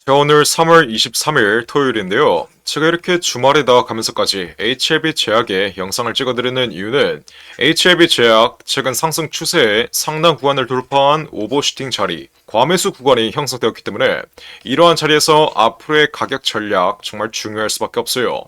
자, 오늘 3월 23일 토요일인데요. 제가 이렇게 주말에다 가면서까지 HLB 제약의 영상을 찍어드리는 이유는 HLB 제약 최근 상승 추세에 상당 구간을 돌파한 오버슈팅 자리, 과매수 구간이 형성되었기 때문에 이러한 자리에서 앞으로의 가격 전략 정말 중요할 수밖에 없어요.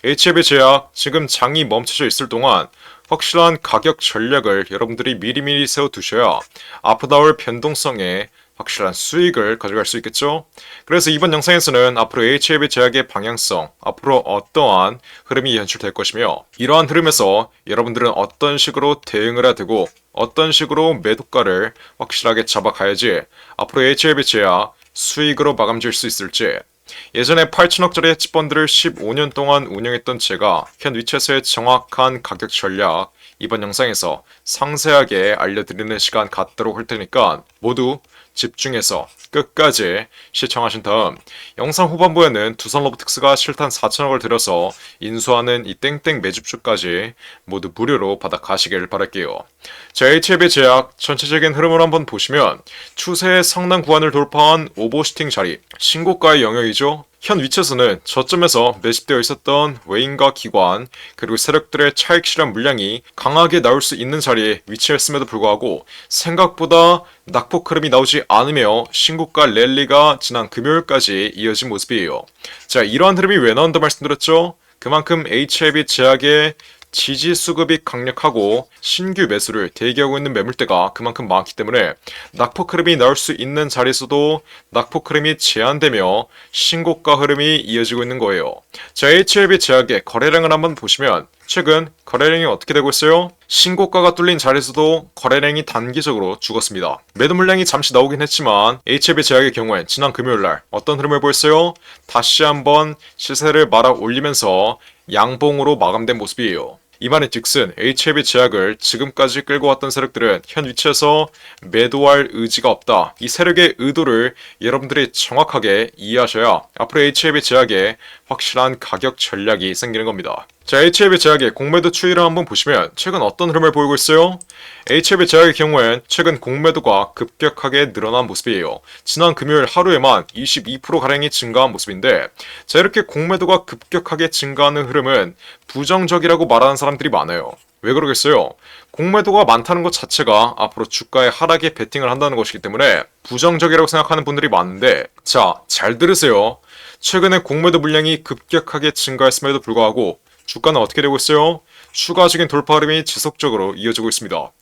HLB 제약 지금 장이 멈춰져 있을 동안 확실한 가격 전략을 여러분들이 미리미리 세워두셔야 앞으로 나올 변동성에 확실한 수익을 가져갈 수 있겠죠? 그래서 이번 영상에서는 앞으로 HLB 제약의 방향성, 앞으로 어떠한 흐름이 연출될 것이며 이러한 흐름에서 여러분들은 어떤 식으로 대응을 해야 되고 어떤 식으로 매도가를 확실하게 잡아가야지 앞으로 HLB 제약 수익으로 마감질 수 있을지, 예전에 8천억짜리 헤지펀드를 15년 동안 운영했던 제가 현 위치에서의 정확한 가격 전략 이번 영상에서 상세하게 알려드리는 시간 갖도록 할 테니까 모두 집중해서 끝까지 시청하신 다음 영상 후반부에는 두산로보틱스가 실탄 4천억을 들여서 인수하는 이 땡땡 매집주까지 모두 무료로 받아 가시길 바랄게요. 자, HLB 제약 전체적인 흐름을 한번 보시면 추세의 상당 구간을 돌파한 오버슈팅 자리, 신고가의 영역이죠. 현 위치에서는 저점에서 매집되어 있었던 외인과 기관 그리고 세력들의 차익 실현 물량이 강하게 나올 수 있는 자리에 위치했음에도 불구하고 생각보다 낙폭 흐름이 나오지 않으며 신고가 랠리가 지난 금요일까지 이어진 모습이에요. 자, 이러한 흐름이 왜 나온다 말씀드렸죠? 그만큼 HLB 제약의 지지 수급이 강력하고 신규 매수를 대기하고 있는 매물대가 그만큼 많기 때문에 낙폭 흐름이 나올 수 있는 자리에서도 낙폭 흐름이 제한되며 신고가 흐름이 이어지고 있는 거예요. 자, HLB 제약의 거래량을 한번 보시면 최근 거래량이 어떻게 되고 있어요? 신고가가 뚫린 자리에서도 거래량이 단기적으로 죽었습니다. 매도 물량이 잠시 나오긴 했지만 HLB 제약의 경우엔 지난 금요일날 어떤 흐름을 보였어요? 다시 한번 시세를 말아 올리면서 양봉으로 마감된 모습이에요. 이 말인 즉슨 HLB 제약을 지금까지 끌고 왔던 세력들은 현 위치에서 매도할 의지가 없다. 이 세력의 의도를 여러분들이 정확하게 이해하셔야 앞으로 HLB 제약에 확실한 가격 전략이 생기는 겁니다. 자, HLB 제약의 공매도 추이를 한번 보시면 최근 어떤 흐름을 보이고 있어요? HLB 제약의 경우엔 최근 공매도가 급격하게 늘어난 모습이에요. 지난 금요일 하루에만 22%가량이 증가한 모습인데, 자, 이렇게 공매도가 급격하게 증가하는 흐름은 부정적이라고 말하는 사람들이 많아요. 왜 그러겠어요? 공매도가 많다는 것 자체가 앞으로 주가의 하락에 베팅을 한다는 것이기 때문에 부정적이라고 생각하는 분들이 많은데, 자, 잘 들으세요. 최근에 공매도 물량이 급격하게 증가했음에도 불구하고 주가는 어떻게 되고 있어요? 추가적인 돌파 흐름이 지속적으로 이어지고 있습니다.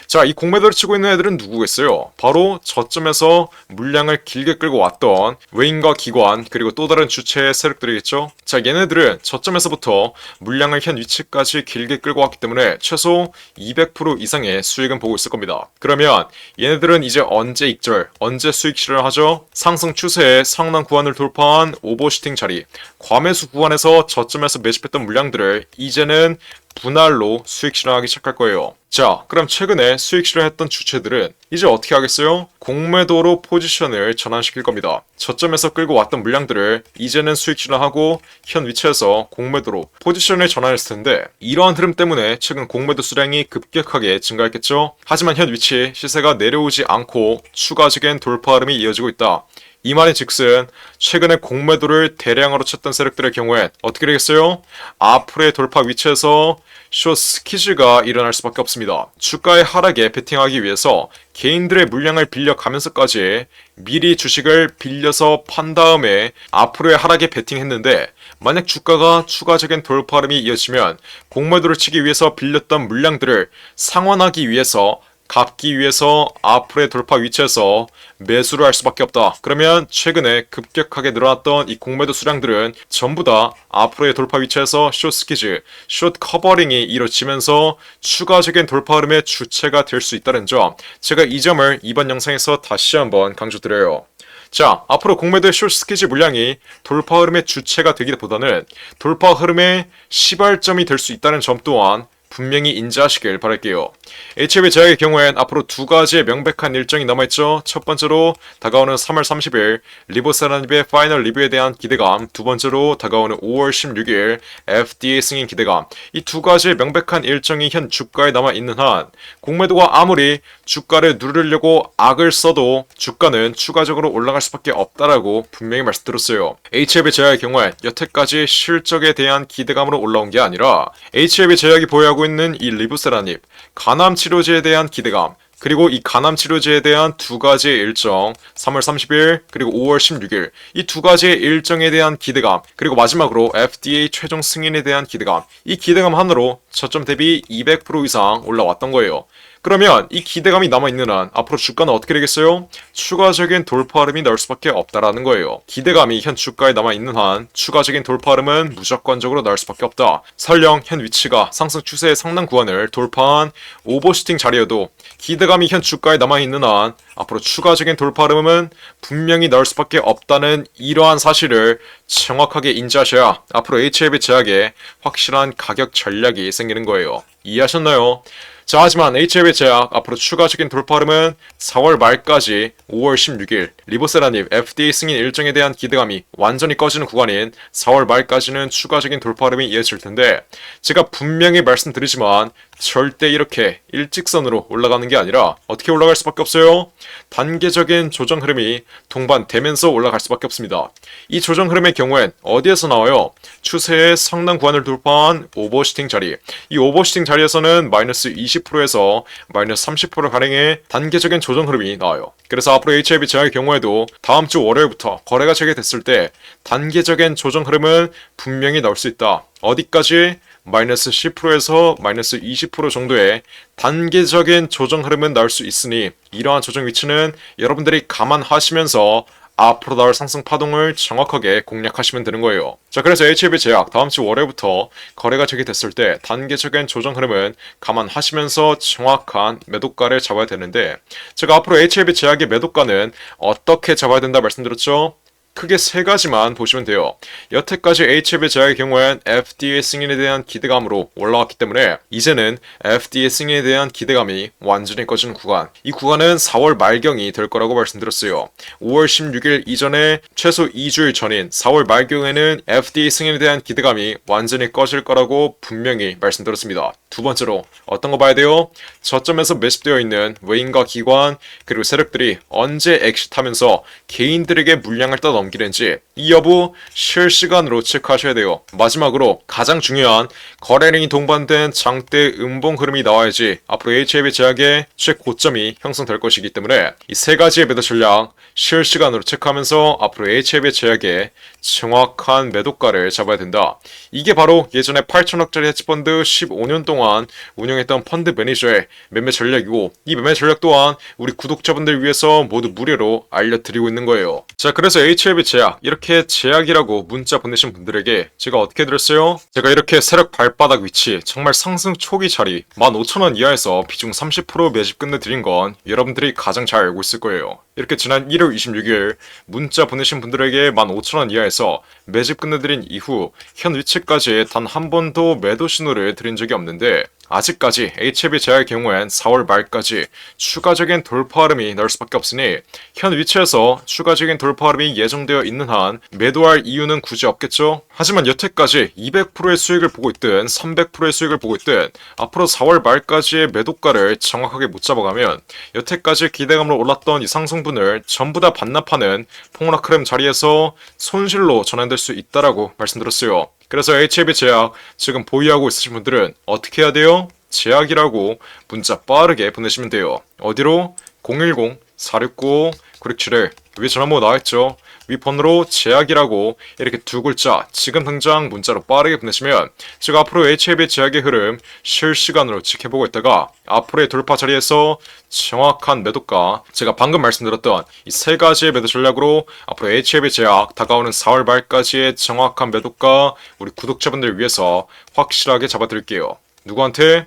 자, 이 공매도를 치고 있는 애들은 누구겠어요? 바로 저점에서 물량을 길게 끌고 왔던 외인과 기관 그리고 또 다른 주체의 세력들이겠죠? 자, 얘네들은 저점에서부터 물량을 현 위치까지 길게 끌고 왔기 때문에 최소 200% 이상의 수익은 보고 있을 겁니다. 그러면 얘네들은 이제 언제 익절, 언제 수익 실현을 하죠? 상승 추세의 상단 구간을 돌파한 오버슈팅 자리, 과매수 구간에서 저점에서 매집했던 물량들을 이제는 분할로 수익 실현하기 시작할 거예요. 자, 그럼 최근에 수익 실현했던 주체들은 이제 어떻게 하겠어요? 공매도로 포지션을 전환시킬 겁니다. 저점에서 끌고 왔던 물량들을 이제는 수익 실현하고 현 위치에서 공매도로 포지션을 전환했을 텐데, 이러한 흐름 때문에 최근 공매도 수량이 급격하게 증가했겠죠? 하지만 현 위치 시세가 내려오지 않고 추가적인 돌파 흐름이 이어지고 있다. 이 말인 즉슨 최근에 공매도를 대량으로 쳤던 세력들의 경우엔 어떻게 되겠어요? 앞으로의 돌파 위치에서 숏 스퀴즈가 일어날 수밖에 없습니다. 주가의 하락에 베팅하기 위해서 개인들의 물량을 빌려가면서까지 미리 주식을 빌려서 판 다음에 앞으로의 하락에 베팅했는데, 만약 주가가 추가적인 돌파 흐름이 이어지면 공매도를 치기 위해서 빌렸던 물량들을 상환하기 위해서 갚기 위해서 앞으로의 돌파 위치에서 매수를 할 수밖에 없다. 그러면 최근에 급격하게 늘어났던 이 공매도 수량들은 전부 다 앞으로의 돌파 위치에서 숏 스퀴즈, 숏 커버링이 이루어지면서 추가적인 돌파 흐름의 주체가 될 수 있다는 점, 제가 이 점을 이번 영상에서 다시 한번 강조드려요. 자, 앞으로 공매도의 숏 스퀴즈 물량이 돌파 흐름의 주체가 되기보다는 돌파 흐름의 시발점이 될 수 있다는 점 또한 분명히 인지하시길 바랄게요. HLB 제약의 경우엔 앞으로 두 가지의 명백한 일정이 남아있죠. 첫 번째로 다가오는 3월 30일 리보세라닙의 파이널 리뷰에 대한 기대감, 두 번째로 다가오는 5월 16일 FDA 승인 기대감. 이 두 가지의 명백한 일정이 현 주가에 남아있는 한 공매도가 아무리 주가를 누르려고 악을 써도 주가는 추가적으로 올라갈 수밖에 없다라고 분명히 말씀드렸어요. HLB 제약의 경우엔 여태까지 실적에 대한 기대감으로 올라온 게 아니라 HLB 제약이 보유하고 있는 이 리보세라닙 간암 치료제에 대한 기대감, 그리고 이 간암 치료제에 대한 두 가지의 일정 3월 30일 그리고 5월 16일 이 두 가지의 일정에 대한 기대감, 그리고 마지막으로 FDA 최종 승인에 대한 기대감, 이 기대감 하나로 저점 대비 200% 이상 올라왔던 거예요. 그러면 이 기대감이 남아있는 한 앞으로 주가는 어떻게 되겠어요? 추가적인 돌파 흐름이 나올 수밖에 없다라는 거예요. 기대감이 현 주가에 남아있는 한 추가적인 돌파 흐름은 무조건적으로 나올 수밖에 없다. 설령 현 위치가 상승 추세의 상당 구간을 돌파한 오버슈팅 자리여도 기대감이 현 주가에 남아있는 한 앞으로 추가적인 돌파 흐름은 분명히 나올 수밖에 없다는 이러한 사실을 정확하게 인지하셔야 앞으로 HLB 제약에 확실한 가격 전략이 생기는 거예요. 이해하셨나요? 자, 하지만 HLB 제약 앞으로 추가적인 돌파 흐름은 4월 말까지 5월 16일 리보세라닙 FDA 승인 일정에 대한 기대감이 완전히 꺼지는 구간인 4월 말까지는 추가적인 돌파 흐름이 이어질 텐데, 제가 분명히 말씀드리지만 절대 이렇게 일직선으로 올라가는 게 아니라 어떻게 올라갈 수밖에 없어요? 단계적인 조정 흐름이 동반되면서 올라갈 수밖에 없습니다. 이 조정 흐름의 경우엔 어디에서 나와요? 추세의 상당 구간을 돌파한 오버슈팅 자리. 이 오버슈팅 자리에서는 마이너스 20%에서 마이너스 30%가량의 단계적인 조정 흐름이 나와요. 그래서 앞으로 HLB 제약의 경우에도 다음 주 월요일부터 거래가 재개됐을 때 단계적인 조정 흐름은 분명히 나올 수 있다. 어디까지? 마이너스 10%에서 마이너스 20% 정도의 단계적인 조정 흐름은 나올 수 있으니 이러한 조정 위치는 여러분들이 감안하시면서 앞으로 나올 상승 파동을 정확하게 공략하시면 되는 거예요. 자, 그래서 HLB 제약 다음 주 월요일부터 거래가 재개됐을 때 단계적인 조정 흐름은 감안하시면서 정확한 매도가를 잡아야 되는데, 제가 앞으로 HLB 제약의 매도가는 어떻게 잡아야 된다 말씀드렸죠? 크게 세 가지만 보시면 돼요. 여태까지 HLB 제약의 경우엔 FDA 승인에 대한 기대감으로 올라왔기 때문에 이제는 FDA 승인에 대한 기대감이 완전히 꺼지는 구간, 이 구간은 4월 말경이 될 거라고 말씀드렸어요. 5월 16일 이전에 최소 2주일 전인 4월 말경에는 FDA 승인에 대한 기대감이 완전히 꺼질 거라고 분명히 말씀드렸습니다. 두 번째로 어떤 거 봐야 돼요? 저점에서 매집되어 있는 외인과 기관 그리고 세력들이 언제 엑시트하면서 개인들에게 물량을 떠넘기는지 이 여부 실시간으로 체크하셔야 돼요. 마지막으로 가장 중요한 거래량이 동반된 장대 음봉 흐름이 나와야지 앞으로 HLB 제약의 최고점이 형성될 것이기 때문에 이 세 가지의 매도 전략 실시간으로 체크하면서 앞으로 HLB 제약의 정확한 매도가를 잡아야 된다. 이게 바로 예전에 8천억짜리 헤지펀드 15년 동안 운영했던 펀드 매니저의 매매 전략이고, 이 매매 전략 또한 우리 구독자분들 위해서 모두 무료로 알려드리고 있는 거예요. 자, 그래서 HLB 제약 이렇게 제약이라고 문자 보내신 분들에게 제가 어떻게 드렸어요? 제가 이렇게 세력 발바닥 위치 정말 상승 초기 자리 15,000원 이하에서 비중 30% 매집 끝내드린 건 여러분들이 가장 잘 알고 있을 거예요. 이렇게 지난 1월 26일 문자 보내신 분들에게 15,000원 이하에서 매집 끝내드린 이후 현 위치까지 단 한 번도 매도 신호를 드린 적이 없는데, 아직까지 HLB 제약의 경우엔 4월 말까지 추가적인 돌파 흐름이 나올 수밖에 없으니 현 위치에서 추가적인 돌파 흐름이 예정되어 있는 한 매도할 이유는 굳이 없겠죠? 하지만 여태까지 200%의 수익을 보고 있든 300%의 수익을 보고 있든 앞으로 4월 말까지의 매도가를 정확하게 못 잡아가면 여태까지 기대감으로 올랐던 이 상승분을 전부 다 반납하는 폭락 흐름 자리에서 손실로 전환될 수 있다라고 말씀드렸어요. 그래서 HLB 제약 지금 보유하고 있으신 분들은 어떻게 해야 돼요? 제약이라고 문자 빠르게 보내시면 돼요. 어디로? 010-469-9671 위에 전화번호 나와있죠? 위 번호로 제약이라고 이렇게 두 글자 지금 당장 문자로 빠르게 보내시면 제가 앞으로 HLB 제약의 흐름 실시간으로 지켜보고 있다가 앞으로의 돌파 자리에서 정확한 매도가, 제가 방금 말씀드렸던 이 세 가지의 매도 전략으로 앞으로 HLB 제약 다가오는 4월 말까지의 정확한 매도가 우리 구독자분들 위해서 확실하게 잡아드릴게요. 누구한테?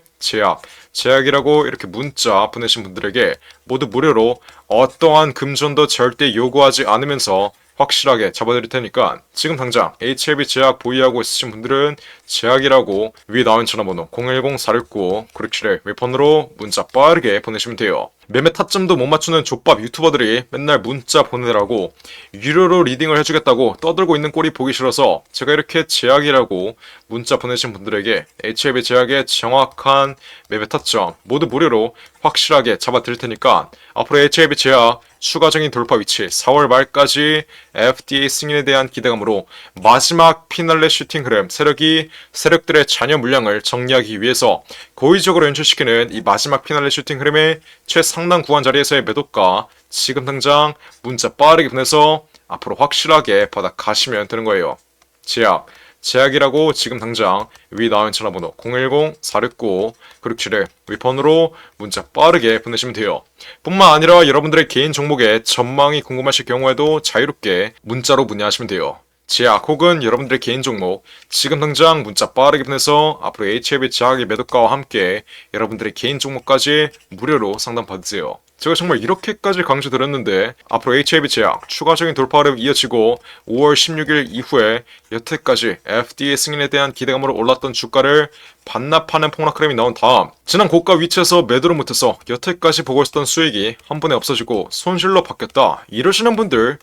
제약이라고 이렇게 문자 보내신 분들에게 모두 무료로 어떠한 금전도 절대 요구하지 않으면서 확실하게 잡아드릴 테니까 지금 당장 HLB 제약 보유하고 있으신 분들은 제약이라고 위에 나온 전화번호 010-469-967을 웹폰으로 문자 빠르게 보내시면 돼요. 매매 타점도 못 맞추는 족밥 유튜버들이 맨날 문자 보내라고 유료로 리딩을 해주겠다고 떠들고 있는 꼴이 보기 싫어서 제가 이렇게 제약이라고 문자 보내신 분들에게 HLB 제약의 정확한 매매 타점 모두 무료로 확실하게 잡아드릴 테니까 앞으로 HLB 제약 추가적인 돌파 위치 4월 말까지 FDA 승인에 대한 기대감으로 마지막 피날레 슈팅 흐름 세력들의 잔여 물량을 정리하기 위해서 고의적으로 연출시키는 이 마지막 피날레 슈팅 흐름의 최상단 구간 자리에서의 매도가 지금 당장 문자 빠르게 보내서 앞으로 확실하게 받아 가시면 되는 거예요. 제약이라고 지금 당장 위 나온 전화번호 010-469-967을 위폰으로 문자 빠르게 보내시면 돼요. 뿐만 아니라 여러분들의 개인 종목의 전망이 궁금하실 경우에도 자유롭게 문자로 문의하시면 돼요. 제약 혹은 여러분들의 개인 종목 지금 당장 문자 빠르게 보내서 앞으로 HLB 제약의 매도가와 함께 여러분들의 개인 종목까지 무료로 상담 받으세요. 제가 정말 이렇게까지 강조드렸는데 앞으로 HLB 제약 추가적인 돌파 흐름 이어지고 5월 16일 이후에 여태까지 FDA 승인에 대한 기대감으로 올랐던 주가를 반납하는 폭락 흐름이 나온 다음 지난 고가 위치에서 매도를 못해서 여태까지 보고 있었던 수익이 한 번에 없어지고 손실로 바뀌었다. 이러시는 분들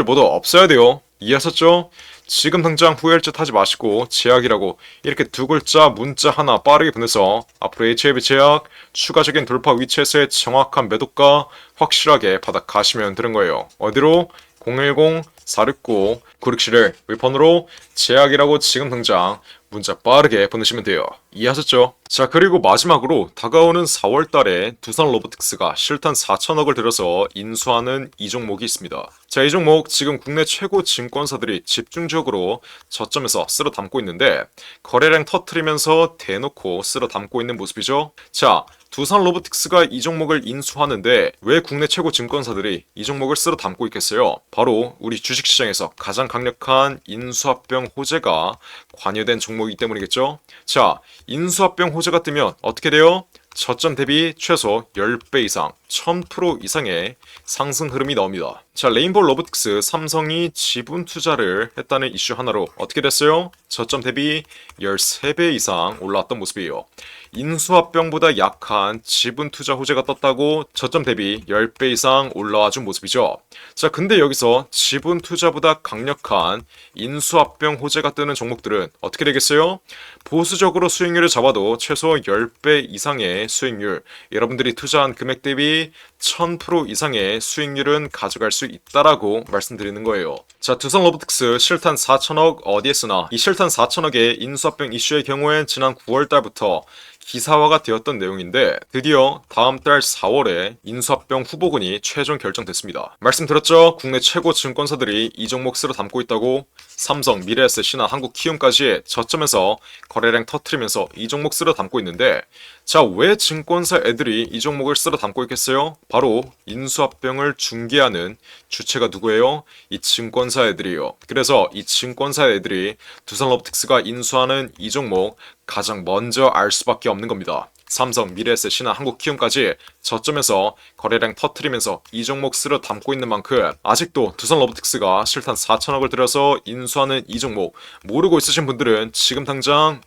모두 없어야 돼요. 이해하셨죠? 지금 당장 후회할 짓 하지 마시고 제약이라고 이렇게 두 글자 문자 하나 빠르게 보내서 앞으로 HLB 제약 추가적인 돌파 위치에서의 정확한 매도가 확실하게 받아 가시면 되는 거예요. 어디로? 010-469-967을 위폰으로 제약이라고 지금 당장 문자 빠르게 보내시면 돼요. 이해하셨죠? 자, 그리고 마지막으로 다가오는 4월달에 두산 로보틱스가 실탄 4천억을 들여서 인수하는 이 종목이 있습니다. 자, 이 종목 지금 국내 최고 증권사들이 집중적으로 저점에서 쓸어 담고 있는데 거래량 터트리면서 대놓고 쓸어 담고 있는 모습이죠. 자, 두산 로보틱스가 이 종목을 인수하는데 왜 국내 최고 증권사들이 이 종목을 쓸어 담고 있겠어요? 바로 우리 주식시장에서 가장 강력한 인수합병 호재가 관여된 종목이기 때문이겠죠. 자, 인수합병 호재가 뜨면 어떻게 돼요? 저점 대비 최소 10배 이상, 1000% 이상의 상승 흐름이 나옵니다. 자, 레인보우 로보틱스, 삼성이 지분 투자를 했다는 이슈 하나로 어떻게 됐어요? 저점 대비 13배 이상 올라왔던 모습이에요. 인수합병보다 약한 지분 투자 호재가 떴다고 저점 대비 10배 이상 올라와 준 모습이죠. 자, 근데 여기서 지분 투자보다 강력한 인수합병 호재가 뜨는 종목들은 어떻게 되겠어요? 보수적으로 수익률을 잡아도 최소 10배 이상의 수익률, 여러분들이 투자한 금액 대비 1000% 이상의 수익률은 가져갈 수 있다라고 말씀드리는 거예요. 자, 두산 로보틱스 실탄 4천억 어디에 쓰나? 이 실탄 4천억의 인수합병 이슈의 경우엔 지난 9월 달부터 기사화가 되었던 내용인데 드디어 다음 달 4월에 인수합병 후보군이 최종 결정됐습니다. 말씀드렸죠? 국내 최고 증권사들이 이 종목 쓸어 담고 있다고. 삼성, 미래에셋, 신한, 한국키움까지 저점에서 거래량 터트리면서 이 종목 쓸어 담고 있는데 자, 왜 증권사 애들이 이 종목을 쓸어 담고 있겠어요? 바로 인수합병을 중개하는 주체가 누구예요? 이 증권사 애들이에요. 그래서 이 증권사 애들이 두산 로보틱스가 인수하는 이 종목 가장 먼저 알 수밖에 없는 겁니다. 삼성, 미래에셋, 신한, 한국키움까지 저점에서 거래량 터트리면서 이 종목 쓸어 담고 있는 만큼 아직도 두산 로보틱스가 실탄 4천억을 들여서 인수하는 이 종목 모르고 있으신 분들은 지금 당장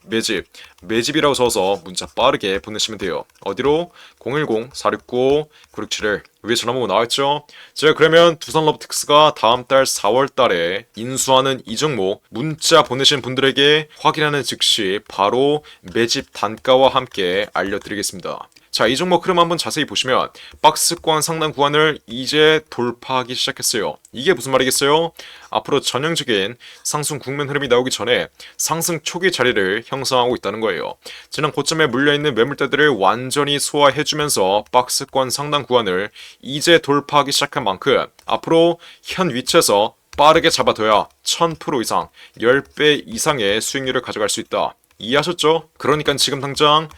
매집이라고 적어서 문자 빠르게 보내시면 돼요. 어디로? 010-469-967을 위에 전화번호 나와있죠? 제가 그러면 두산 로보틱스가 다음 달 4월 달에 인수하는 이 종목 문자 보내신 분들에게 확인하는 즉시 바로 매집 단가와 함께 알려드리겠습니다. 자, 이 종목 흐름 한번 자세히 보시면 박스권 상단 구간을 이제 돌파하기 시작했어요. 이게 무슨 말이겠어요? 앞으로 전형적인 상승 국면 흐름이 나오기 전에 상승 초기 자리를 형성하고 있다는 거예요. 지난 고점에 물려있는 매물대들을 완전히 소화해주면서 박스권 상단 구간을 이제 돌파하기 시작한 만큼 앞으로 현 위치에서 빠르게 잡아둬야 1000% 이상, 10배 이상의 수익률을 가져갈 수 있다. 이해하셨죠? 그러니까 지금 당장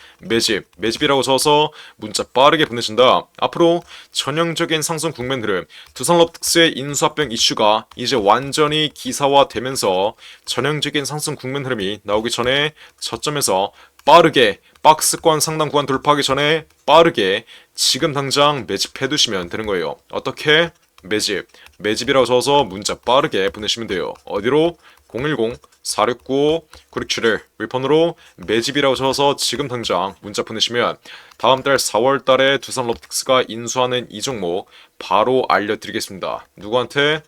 매집이라고 적어서 문자 빠르게 보내신다. 앞으로 전형적인 상승 국면 흐름, 두산 로보틱스의 인수합병 이슈가 이제 완전히 기사화되면서 전형적인 상승 국면 흐름이 나오기 전에 저점에서 빠르게 박스권 상단 구간 돌파하기 전에 빠르게 지금 당장 매집해 두시면 되는 거예요. 어떻게? 매집, 매집이라고 적어서 문자 빠르게 보내시면 돼요. 어디로? 010-469-9671 윌폰으로 매집이라고 적어서 지금 당장 문자 보내시면 다음 달 4월 달에 두산 로보틱스가 인수하는 이 종목 바로 알려드리겠습니다. 누구한테?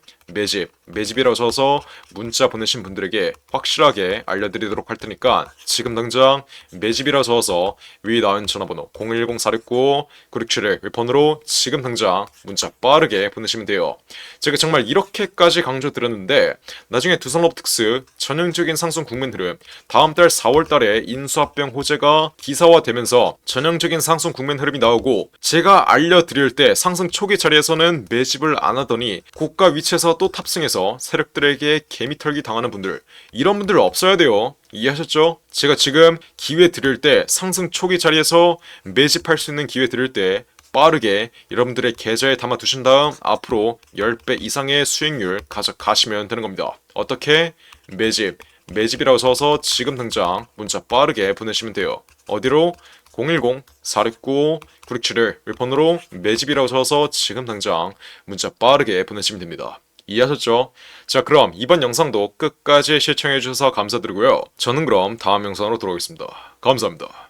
매집이라고 적어서 문자 보내신 분들에게 확실하게 알려드리도록 할 테니까 지금 당장 매집이라고 적어서 위 나온 전화번호 010-469-9671 윌폰으로 지금 당장 문자 빠르게 보내시면 돼요. 제가 정말 이렇게까지 강조드렸는데 나중에 두산 로보틱스 전형적인 상승 국면 흐름 다음 달 4월 달에 인수합병 호재가 기사화되면서 전형적인 상승 국면 흐름이 나오고 제가 알려드릴 때 상승 초기 자리에서는 매집을 안 하더니 고가 위치에서 또 탑승해서 세력들에게 개미털기 당하는 분들 이런 분들 없어야 돼요. 이해하셨죠? 제가 지금 기회 드릴 때 상승 초기 자리에서 매집할 수 있는 기회 드릴 때 빠르게 여러분들의 계좌에 담아 두신 다음 앞으로 10배 이상의 수익률 가져가시면 되는 겁니다. 어떻게? 매집이라고 써서 지금 당장 문자 빠르게 보내시면 돼요. 어디로? 010-469-9671 윌폰으로 매집이라고 적어서 지금 당장 문자 빠르게 보내시면 됩니다. 이해하셨죠? 자, 그럼 이번 영상도 끝까지 시청해주셔서 감사드리고요. 저는 그럼 다음 영상으로 돌아오겠습니다. 감사합니다.